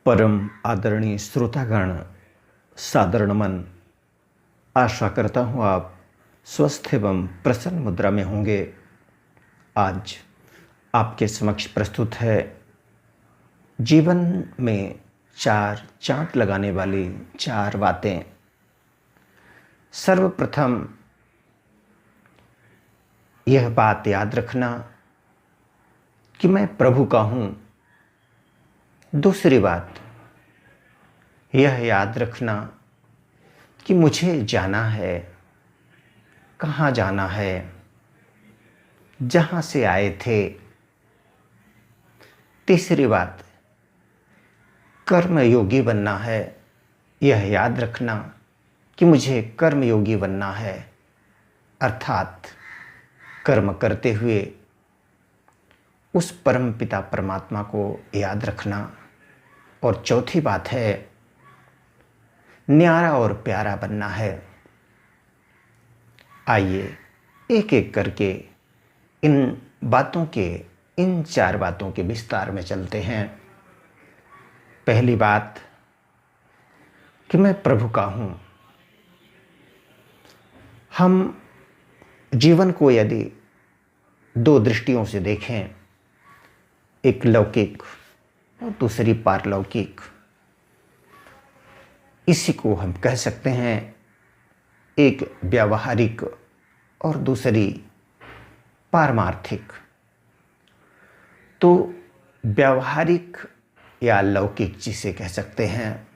परम आदरणीय श्रोतागण, सादर नमन। आशा करता हूँ आप स्वस्थ एवं प्रसन्न मुद्रा में होंगे। आज आपके समक्ष प्रस्तुत है जीवन में 4 चांट लगाने वाली 4 बातें। सर्वप्रथम यह बात याद रखना कि मैं प्रभु का हूँ। दूसरी बात यह याद रखना कि मुझे जाना है, कहाँ जाना है, जहाँ से आए थे। तीसरी बात कर्मयोगी बनना है। यह याद रखना कि मुझे कर्मयोगी बनना है, अर्थात कर्म करते हुए उस परम पिता परमात्मा को याद रखना। और चौथी बात है न्यारा और प्यारा बनना है। आइए एक एक करके इन 4 बातों के विस्तार में चलते हैं। पहली बात कि मैं प्रभु का हूँ। हम जीवन को यदि 2 दृष्टियों से देखें, एक लौकिक और दूसरी पारलौकिक, इसी को हम कह सकते हैं एक व्यावहारिक और दूसरी पारमार्थिक। तो व्यावहारिक या लौकिक जिसे कह सकते हैं,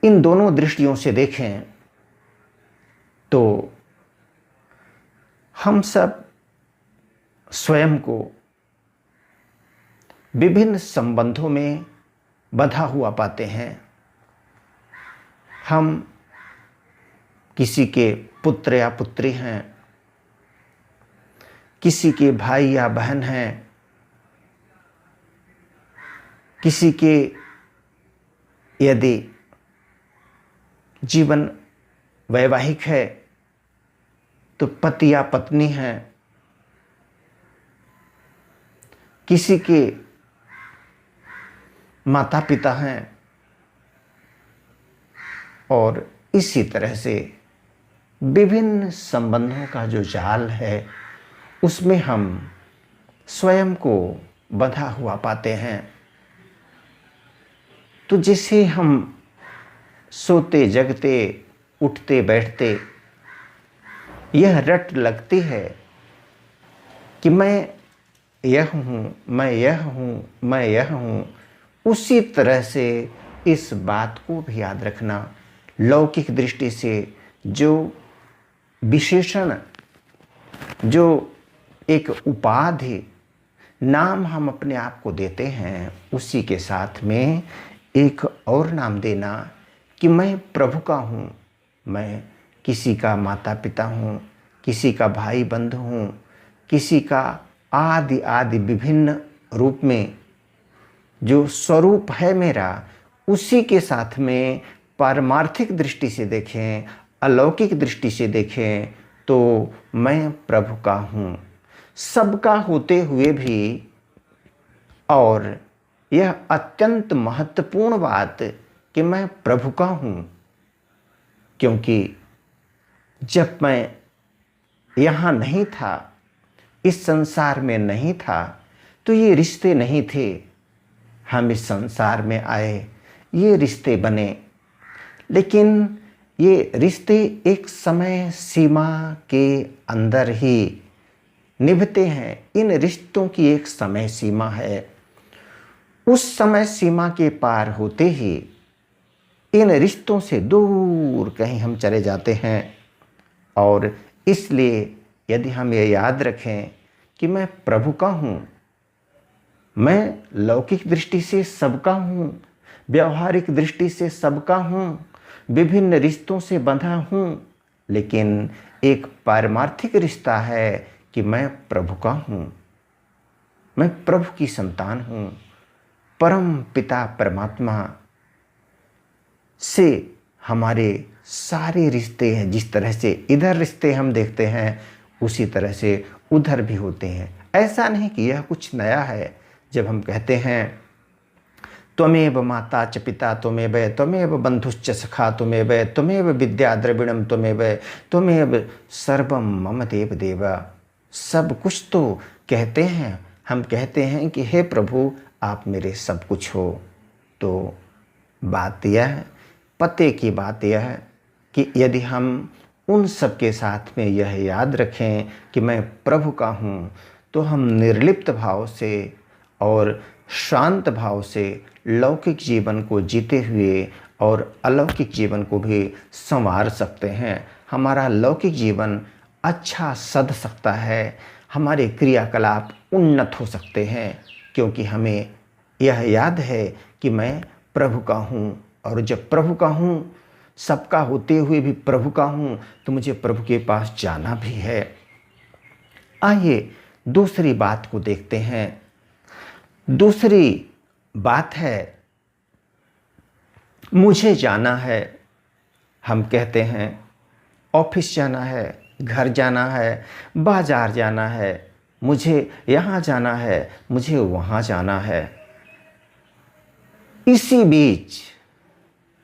इन दोनों दृष्टियों से देखें तो हम सब स्वयं को विभिन्न संबंधों में बंधा हुआ पाते हैं। हम किसी के पुत्र या पुत्री हैं, किसी के भाई या बहन हैं, किसी के यदि जीवन वैवाहिक है तो पति या पत्नी हैं, किसी के माता पिता हैं, और इसी तरह से विभिन्न संबंधों का जो जाल है उसमें हम स्वयं को बंधा हुआ पाते हैं। तो जैसे हम सोते जगते उठते बैठते यह रट लगती है कि मैं यह हूँ, मैं यह हूँ, मैं यह हूँ, उसी तरह से इस बात को भी याद रखना। लौकिक दृष्टि से जो विशेषण, जो एक उपाधि नाम हम अपने आप को देते हैं, उसी के साथ में एक और नाम देना कि मैं प्रभु का हूँ। मैं किसी का माता पिता हूँ, किसी का भाई बंधु हूँ, किसी का आदि आदि विभिन्न रूप में जो स्वरूप है मेरा, उसी के साथ में पारमार्थिक दृष्टि से देखें, अलौकिक दृष्टि से देखें तो मैं प्रभु का हूँ, सबका होते हुए भी। और यह अत्यंत महत्वपूर्ण बात कि मैं प्रभु का हूँ, क्योंकि जब मैं यहाँ नहीं था, इस संसार में नहीं था, तो ये रिश्ते नहीं थे। हम इस संसार में आए, ये रिश्ते बने, लेकिन ये रिश्ते एक समय सीमा के अंदर ही निभते हैं। इन रिश्तों की एक समय सीमा है। उस समय सीमा के पार होते ही इन रिश्तों से दूर कहीं हम चले जाते हैं। और इसलिए यदि हम ये याद रखें कि मैं प्रभु का हूँ, मैं लौकिक दृष्टि से सबका हूँ, व्यावहारिक दृष्टि से सबका हूँ, विभिन्न रिश्तों से बंधा हूँ, लेकिन एक पारमार्थिक रिश्ता है कि मैं प्रभु का हूँ, मैं प्रभु की संतान हूँ। परम पिता परमात्मा से हमारे सारे रिश्ते हैं। जिस तरह से इधर रिश्ते हम देखते हैं, उसी तरह से उधर भी होते हैं। ऐसा नहीं कि यह कुछ नया है। जब हम कहते हैं त्वमेव माता च पिता त्वमेव त्वमेव बंधुश्च सखा त्वमेव त्वमेव विद्या द्रविणम त्वमेव त्वमेव सर्वम मम देव देव। सब कुछ तो कहते हैं, हम कहते हैं कि हे प्रभु आप मेरे सब कुछ हो। तो बात यह है, पते की बात यह है कि यदि हम उन सब के साथ में यह याद रखें कि मैं प्रभु का हूँ, तो हम निर्लिप्त भाव से और शांत भाव से लौकिक जीवन को जीते हुए और अलौकिक जीवन को भी संवार सकते हैं। हमारा लौकिक जीवन अच्छा सध सकता है, हमारे क्रियाकलाप उन्नत हो सकते हैं, क्योंकि हमें यह याद है कि मैं प्रभु का हूँ। और जब प्रभु का हूँ, सबका होते हुए भी प्रभु का हूँ, तो मुझे प्रभु के पास जाना भी है। आइए दूसरी बात को देखते हैं। दूसरी बात है मुझे जाना है। हम कहते हैं ऑफिस जाना है, घर जाना है, बाजार जाना है, मुझे यहाँ जाना है, मुझे वहाँ जाना है। इसी बीच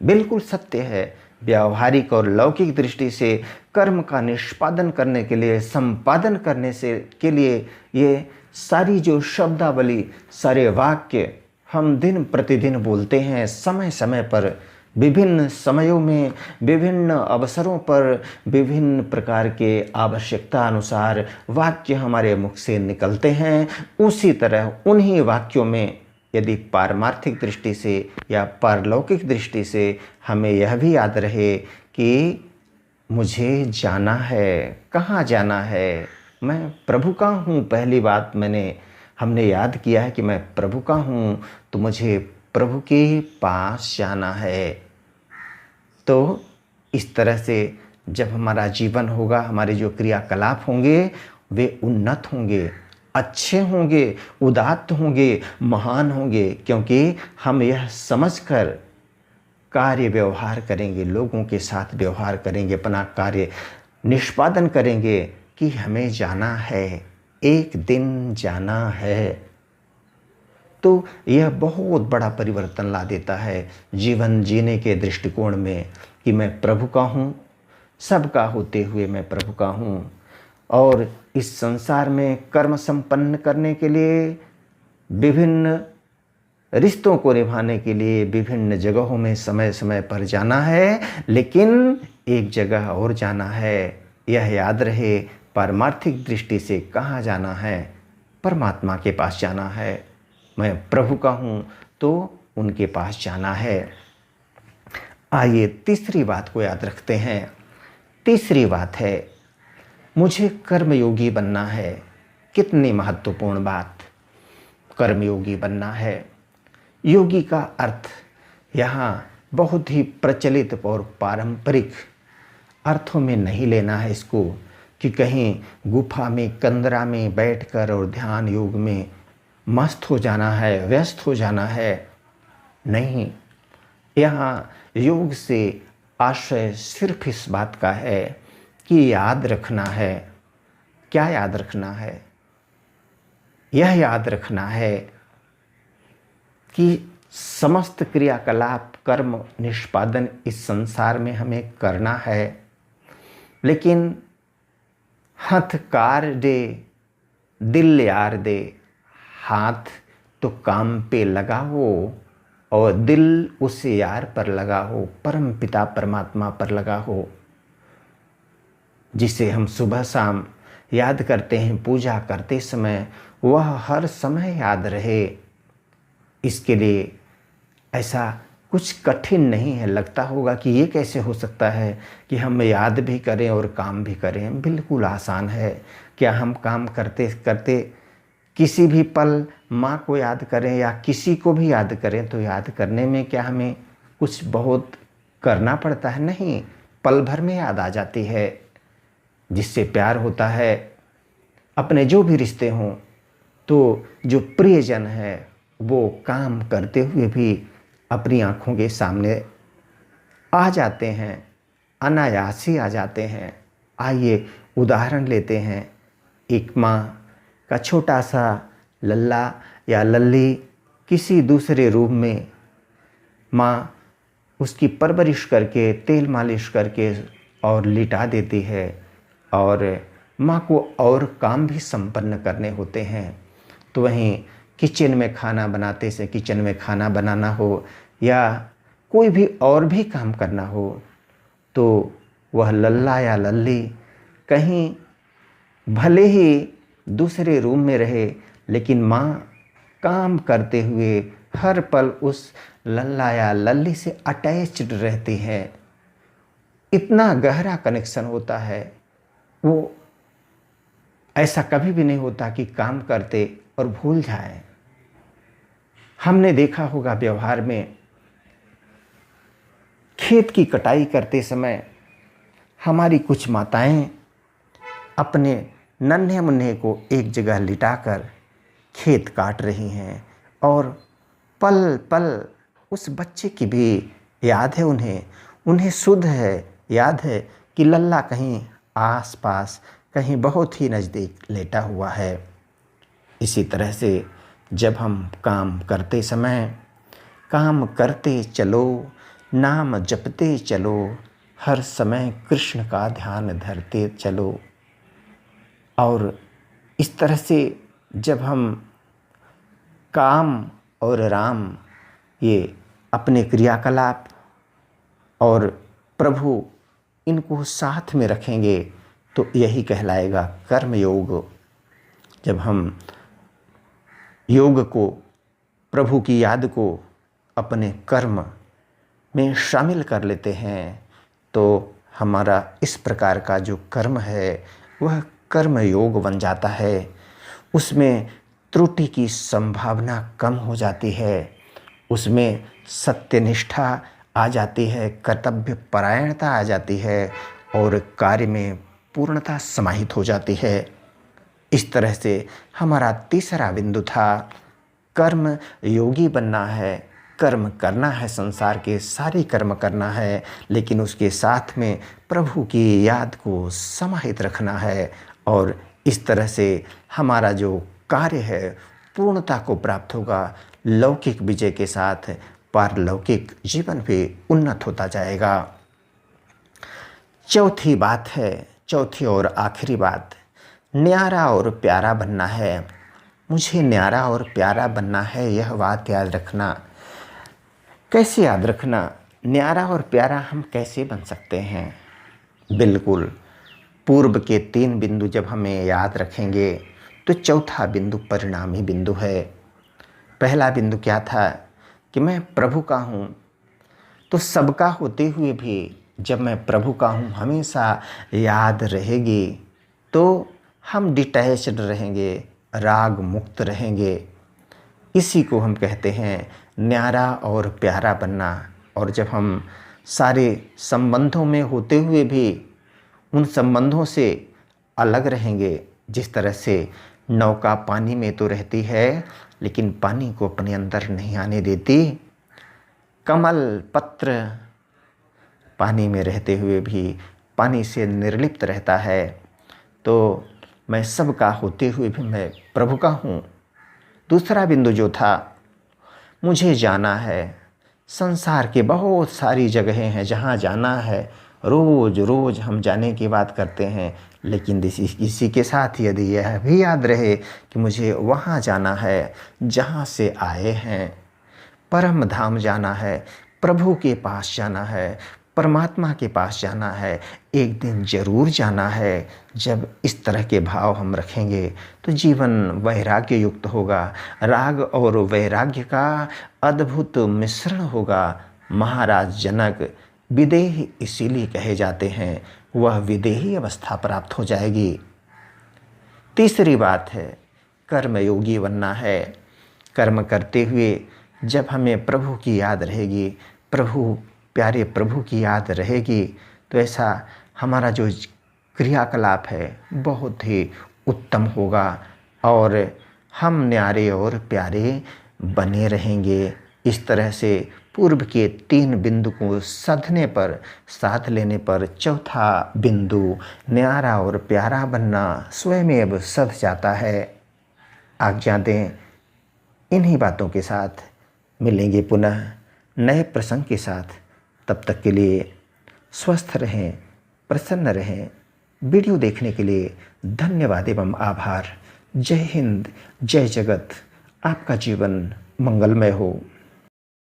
बिल्कुल सत्य है, व्यावहारिक और लौकिक दृष्टि से कर्म का निष्पादन करने के लिए, संपादन करने से के लिए ये सारी जो शब्दावली, सारे वाक्य हम दिन प्रतिदिन बोलते हैं, समय समय पर, विभिन्न समयों में, विभिन्न अवसरों पर, विभिन्न प्रकार के आवश्यकता अनुसार वाक्य हमारे मुख से निकलते हैं। उसी तरह उन्हीं वाक्यों में यदि पारमार्थिक दृष्टि से या पारलौकिक दृष्टि से हमें यह भी याद रहे कि मुझे जाना है, कहाँ जाना है, मैं प्रभु का हूँ। पहली बात हमने याद किया है कि मैं प्रभु का हूँ, तो मुझे प्रभु के पास जाना है। तो इस तरह से जब हमारा जीवन होगा, हमारे जो क्रियाकलाप होंगे वे उन्नत होंगे, अच्छे होंगे, उदात्त होंगे, महान होंगे, क्योंकि हम यह समझकर कार्य व्यवहार करेंगे, लोगों के साथ व्यवहार करेंगे, अपना कार्य निष्पादन करेंगे कि हमें जाना है, एक दिन जाना है। तो यह बहुत बड़ा परिवर्तन ला देता है जीवन जीने के दृष्टिकोण में कि मैं प्रभु का हूँ, सबका होते हुए मैं प्रभु का हूँ। और इस संसार में कर्म संपन्न करने के लिए, विभिन्न रिश्तों को निभाने के लिए विभिन्न जगहों में समय समय पर जाना है, लेकिन एक जगह और जाना है। यह याद रहे, पारमार्थिक दृष्टि से कहाँ जाना है, परमात्मा के पास जाना है। मैं प्रभु का हूँ तो उनके पास जाना है। आइए तीसरी बात को याद रखते हैं। तीसरी बात है मुझे कर्मयोगी बनना है। कितनी महत्वपूर्ण बात, कर्मयोगी बनना है। योगी का अर्थ यहाँ बहुत ही प्रचलित और पारंपरिक अर्थों में नहीं लेना है इसको, कि कहीं गुफा में, कंदरा में बैठकर और ध्यान योग में मस्त हो जाना है, व्यस्त हो जाना है। नहीं, यहाँ योग से आशय सिर्फ इस बात का है कि याद रखना है। क्या याद रखना है? यह याद रखना है कि समस्त क्रियाकलाप, कर्म निष्पादन इस संसार में हमें करना है, लेकिन हथकार दे, दिल यार दे। हाथ तो काम पे लगाओ और दिल उस यार पर लगाओ, परम पिता परमात्मा पर लगाओ, जिसे हम सुबह शाम याद करते हैं, पूजा करते समय वह हर समय याद रहे। इसके लिए ऐसा कुछ कठिन नहीं है। लगता होगा कि ये कैसे हो सकता है कि हम याद भी करें और काम भी करें। बिल्कुल आसान है। क्या हम काम करते करते किसी भी पल माँ को याद करें या किसी को भी याद करें, तो याद करने में क्या हमें कुछ बहुत करना पड़ता है? नहीं, पल भर में याद आ जाती है। जिससे प्यार होता है, अपने जो भी रिश्ते हों, तो जो प्रियजन है वो काम करते हुए भी अपनी आँखों के सामने आ जाते हैं, अनायास ही आ जाते हैं। आइए उदाहरण लेते हैं। एक माँ का छोटा सा लल्ला या लल्ली किसी दूसरे रूम में माँ उसकी परवरिश करके तेल मालिश करके और लिटा देती है। और माँ को और काम भी संपन्न करने होते हैं। तो वहीं किचन में खाना बनाते से किचन में खाना बनाना हो या कोई भी और भी काम करना हो, तो वह लल्ला या लल्ली कहीं भले ही दूसरे रूम में रहे, लेकिन माँ काम करते हुए हर पल उस लल्ला या लल्ली से अटैच्ड रहती है। इतना गहरा कनेक्शन होता है। वो ऐसा कभी भी नहीं होता कि काम करते और भूल जाए। हमने देखा होगा व्यवहार में, खेत की कटाई करते समय हमारी कुछ माताएं अपने नन्हे मुन्ने को एक जगह लिटाकर खेत काट रही हैं और पल पल उस बच्चे की भी याद है, उन्हें शुद्ध है, याद है कि लल्ला कहीं आस पास, कहीं बहुत ही नज़दीक लेटा हुआ है। इसी तरह से जब हम काम करते समय काम करते चलो, नाम जपते चलो, हर समय कृष्ण का ध्यान धरते चलो। और इस तरह से जब हम काम और राम ये अपने क्रियाकलाप और प्रभु इनको साथ में रखेंगे तो यही कहलाएगा कर्म योग। जब हम योग को, प्रभु की याद को अपने कर्म में शामिल कर लेते हैं तो हमारा इस प्रकार का जो कर्म है वह कर्म योग बन जाता है। उसमें त्रुटि की संभावना कम हो जाती है, उसमें सत्यनिष्ठा आ जाती है, कर्तव्य परायणता आ जाती है और कार्य में पूर्णता समाहित हो जाती है। इस तरह से हमारा तीसरा बिंदु था, कर्म योगी बनना है, कर्म करना है, संसार के सारे कर्म करना है, लेकिन उसके साथ में प्रभु की याद को समाहित रखना है। और इस तरह से हमारा जो कार्य है पूर्णता को प्राप्त होगा। लौकिक विजय के साथ पारलौकिक जीवन भी उन्नत होता जाएगा। चौथी बात है, चौथी और आखिरी बात, न्यारा और प्यारा बनना है। मुझे न्यारा और प्यारा बनना है, यह बात याद रखना। कैसे याद रखना? न्यारा और प्यारा हम कैसे बन सकते हैं? बिल्कुल, पूर्व के 3 बिंदु जब हमें याद रखेंगे तो चौथा बिंदु परिणामी बिंदु है। पहला बिंदु क्या था कि मैं प्रभु का हूँ, तो सबका होते हुए भी जब मैं प्रभु का हूँ हमेशा याद रहेगी, तो हम डिटैच्ड रहेंगे, राग मुक्त रहेंगे। इसी को हम कहते हैं न्यारा और प्यारा बनना। और जब हम सारे संबंधों में होते हुए भी उन संबंधों से अलग रहेंगे, जिस तरह से नौका पानी में तो रहती है लेकिन पानी को अपने अंदर नहीं आने देती, कमल पत्र पानी में रहते हुए भी पानी से निर्लिप्त रहता है, तो मैं सबका होते हुए भी मैं प्रभु का हूँ। दूसरा बिंदु जो था, मुझे जाना है, संसार के बहुत सारी जगहें हैं जहाँ जाना है, रोज़ रोज़ हम जाने की बात करते हैं, लेकिन इसी के साथ यदि यह भी याद रहे कि मुझे वहाँ जाना है जहाँ से आए हैं, परम धाम जाना है, प्रभु के पास जाना है, परमात्मा के पास जाना है, एक दिन जरूर जाना है। जब इस तरह के भाव हम रखेंगे तो जीवन वैराग्य युक्त होगा। राग और वैराग्य का अद्भुत मिश्रण होगा। महाराज जनक विदेही इसीलिए कहे जाते हैं, वह विदेही अवस्था प्राप्त हो जाएगी। तीसरी बात है, कर्म योगी बनना है। कर्म करते हुए जब हमें प्रभु की याद रहेगी, प्रभु प्यारे प्रभु की याद रहेगी, तो ऐसा हमारा जो क्रियाकलाप है बहुत ही उत्तम होगा और हम न्यारे और प्यारे बने रहेंगे। इस तरह से पूर्व के 3 बिंदु को साध लेने पर चौथा बिंदु न्यारा और प्यारा बनना स्वयमेव सध जाता है। आज्ञा दें, इन्हीं बातों के साथ मिलेंगे पुनः। नए प्रसंग के साथ। तब तक के लिए स्वस्थ रहें, प्रसन्न रहें। वीडियो देखने के लिए धन्यवाद एवं आभार। जय हिंद, जय जगत। आपका जीवन मंगलमय हो।